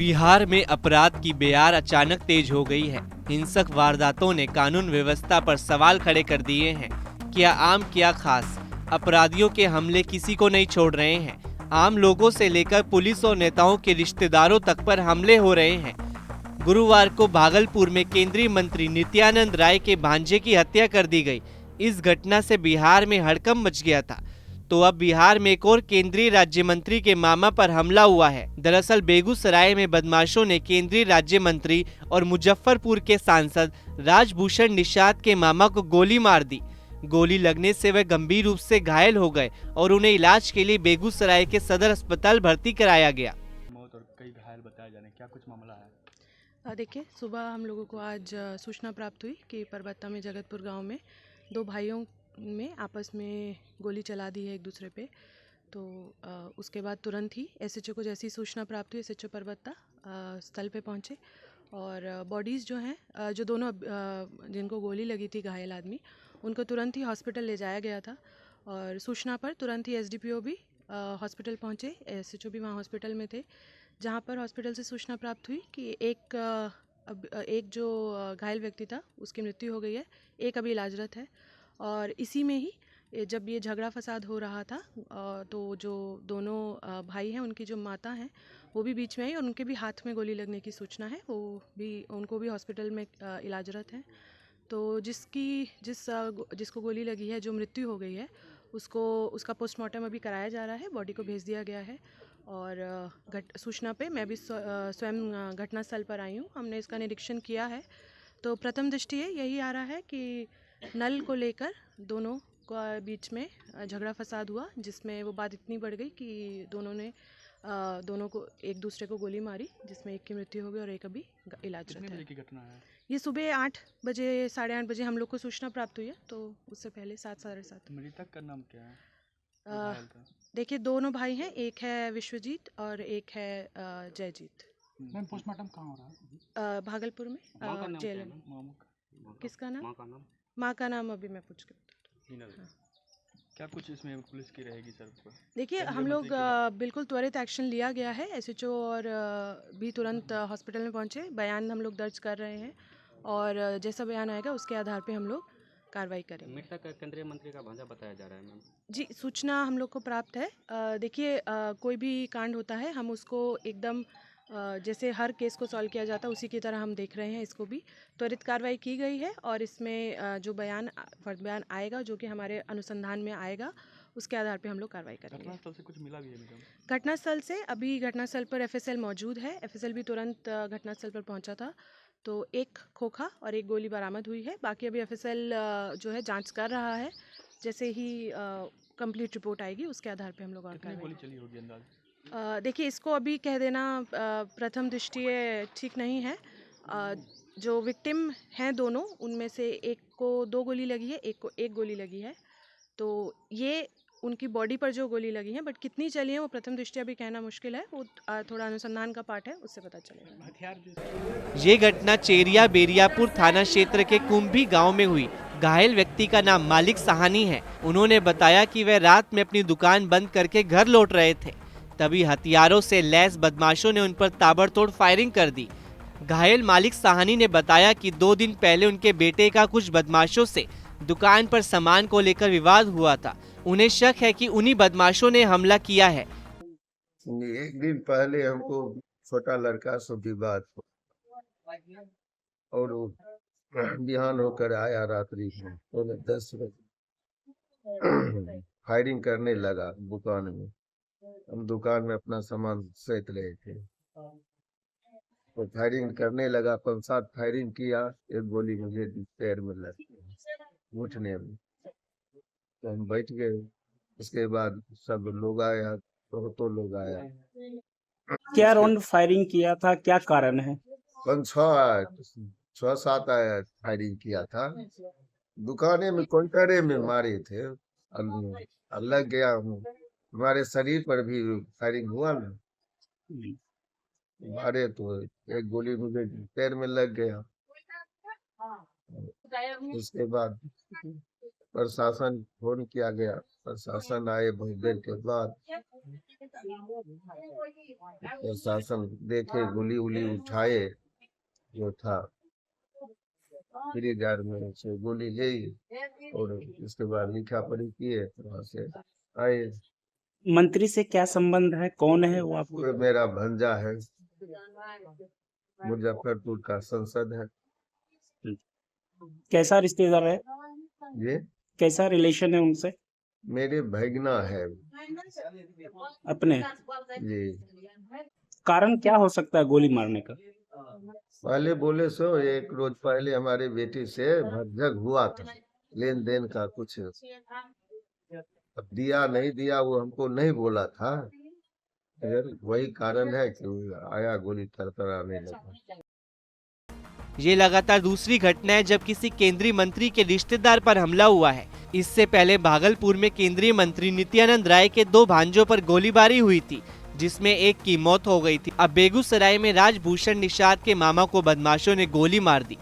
बिहार में अपराध की बेयार अचानक तेज हो गई है। हिंसक वारदातों ने कानून व्यवस्था पर सवाल खड़े कर दिए हैं। क्या आम क्या खास, अपराधियों के हमले किसी को नहीं छोड़ रहे हैं। आम लोगों से लेकर पुलिस और नेताओं के रिश्तेदारों तक पर हमले हो रहे हैं। गुरुवार को भागलपुर में केंद्रीय मंत्री नित्यानंद राय के भांजे की हत्या कर दी गई। इस घटना से बिहार में हड़कंप मच गया था। तो अब बिहार में एक और केंद्रीय राज्य मंत्री के मामा पर हमला हुआ है। दरअसल बेगूसराय में बदमाशों ने केंद्रीय राज्य मंत्री और मुजफ्फरपुर के सांसद राजभूषण निषाद के मामा को गोली मार दी। गोली लगने से वे गंभीर रूप से घायल हो गए और उन्हें इलाज के लिए बेगूसराय के सदर अस्पताल भर्ती कराया गया। मौत और कई घायल बताए जाने, क्या कुछ मामला है? देखिए, सुबह हम लोगों को आज सूचना प्राप्त हुई कि परबत्ता में जगतपुर गांव में दो भाइयों में आपस में गोली चला दी है एक दूसरे पे। तो उसके बाद तुरंत ही एसएचओ को जैसी सूचना प्राप्त हुई, एसएचओ परबत्ता स्थल पे पहुंचे और बॉडीज़ जो हैं जो दोनों जिनको गोली लगी थी, घायल आदमी, उनको तुरंत ही हॉस्पिटल ले जाया गया था। और सूचना पर तुरंत ही एसडीपीओ भी हॉस्पिटल पहुंचे, एसएचओ भी वहाँ हॉस्पिटल में थे, जहाँ पर हॉस्पिटल से सूचना प्राप्त हुई कि एक जो घायल व्यक्ति था उसकी मृत्यु हो गई है, एक अभी इलाजरत है। और इसी में ही जब ये झगड़ा फसाद हो रहा था तो जो दोनों भाई हैं, उनकी जो माता हैं, वो भी बीच में आई और उनके भी हाथ में गोली लगने की सूचना है। उनको भी हॉस्पिटल में इलाजरत हैं। तो जिसको गोली लगी है, जो मृत्यु हो गई है, उसका पोस्टमार्टम अभी कराया जा रहा है, बॉडी को भेज दिया गया है। और सूचना पे मैं भी स्वयं घटनास्थल पर आई हूँ। हमने इसका निरीक्षण किया है। तो प्रथम दृष्टि यही आ रहा है कि नल को लेकर दोनों का बीच में झगड़ा फसाद हुआ, जिसमें वो बात इतनी बढ़ गई कि दोनों को एक दूसरे को गोली मारी, जिसमें एक की मृत्यु हो गई और एक अभी इलाजरत है। कितने बजे की घटना है? ये सुबह 8 बजे, 8:30 हम लोग को सूचना प्राप्त हुई है। तो उससे पहले 7, 7:30। मृतक का नाम क्या है? घायल था। देखिए, दोनों भाई हैं, एक है विश्वजीत और एक है जयजीत। मैम, पोस्टमार्टम कहाँ हो रहा है? भागलपुर में जेल में। किसका नाम? माँ का नाम अभी मैं पूछ के बताती हूँ। क्या कुछ इसमें पुलिस की रहेगी सर पर? देखिए, हम लोग बिल्कुल त्वरित एक्शन लिया गया है। एसएचओ और भी तुरंत हॉस्पिटल में पहुंचे, बयान हम लोग दर्ज कर रहे हैं और जैसा बयान आएगा उसके आधार पे हम लोग कार्रवाई करेंगे। मृतक केंद्रीय मंत्री का भांजा बताया जा रहा है मैम। जी, सूचना हम लोग को प्राप्त है। देखिए, कोई भी कांड होता है, हम उसको एकदम जैसे हर केस को सॉल्व किया जाता है उसी की तरह हम देख रहे हैं। इसको भी त्वरित कार्रवाई की गई है और इसमें जो फर्द बयान आएगा, जो कि हमारे अनुसंधान में आएगा, उसके आधार पे हम लोग कार्रवाई करेंगे। घटनास्थल से कुछ मिला भी है मैडम? घटनास्थल पर एफएसएल मौजूद है। एफएसएल भी तुरंत घटनास्थल पर पहुंचा था। तो एक खोखा और एक गोली बरामद हुई है। बाकी अभी एफएसएल जो है जांच कर रहा है। जैसे ही कंप्लीट रिपोर्ट आएगी उसके आधार पे हम लोग और कितनी गोली चली होगी अंदाज? देखिए, इसको अभी कह देना प्रथम दृष्टया ठीक नहीं है। जो विक्टिम हैं दोनों, उनमें से एक को 2 गोली लगी है, एक को 1 गोली लगी है। तो ये उनकी बॉडी पर जो गोली लगी है, बट कितनी चली है वो प्रथम दृष्टया भी कहना मुश्किल है। वो थोड़ा अनुसंधान का पार्ट है, उससे पता चलेगा। ये घटना चेरिया बेरियापुर थाना क्षेत्र के कुंभी गांव में हुई। घायल व्यक्ति का नाम मालिक साहनी है। उन्होंने बताया कि वह रात में अपनी दुकान बंद करके घर लौट रहे थे, तभी हथियारों से लैस बदमाशों ने उन पर ताबड़तोड़ फायरिंग कर दी। घायल मालिक साहनी ने बताया कि 2 दिन पहले उनके बेटे का कुछ बदमाशों से दुकान पर सामान को लेकर विवाद हुआ था। उन्हें शक है कि उन्हीं बदमाशों ने हमला किया है। एक दिन पहले हमको छोटा लड़का से विवाद हुआ और वो बिहान होकर आया रात्रि में 10 बजे फायरिंग करने लगा दुकान में। हम दुकान में अपना सामान सैत रहे थे, तो फायरिंग करने लगा। 5-7 फायरिंग किया, एक गोली मुझे पैर में लगी, घुटने में। तो हम बैठ गए। उसके बाद सब लोग आया, बहुतों लोग आया। क्या राउंड फायरिंग किया था, क्या कारण है? 6-7 आया फायरिंग किया था। दुकाने में काउंटरे में मारे थे, लग गया। हमारे शरीर पर भी फायरिंग हुआ ना, मारे तो एक गोली मुझे पैर में लग गया। उसके बाद प्रशासन फोन किया गया, प्रशासन आए बहुत देर के बाद। प्रशासन देखे, गोली उली उठाए, जो था फ्री गार्ड में से गोली ली और उसके बाद लिखा पढ़ी किए, वहाँ से आए। मंत्री से क्या संबंध है, कौन है वो आपको? वो मेरा भंजा है, मुजफ्फरपुर का संसद है। कैसा रिश्तेदार है, ये कैसा रिलेशन है उनसे? मेरे भगना है अपने जी। कारण क्या हो सकता है गोली मारने का? पहले बोले सो एक रोज पहले हमारे बेटी से भगझग हुआ था, लेन देन का कुछ। अब दिया नहीं दिया वो हमको नहीं बोला था, फिर वही कारण है कि आया गोली तरतराने लगा। ये लगातार दूसरी घटना है जब किसी केंद्रीय मंत्री के रिश्तेदार पर हमला हुआ है। इससे पहले भागलपुर में केंद्रीय मंत्री नित्यानंद राय के 2 भांजों पर गोलीबारी हुई थी, जिसमें एक की मौत हो गई थी। अब बेगूसराय में राजभूषण निषाद के मामा को बदमाशों ने गोली मार दी।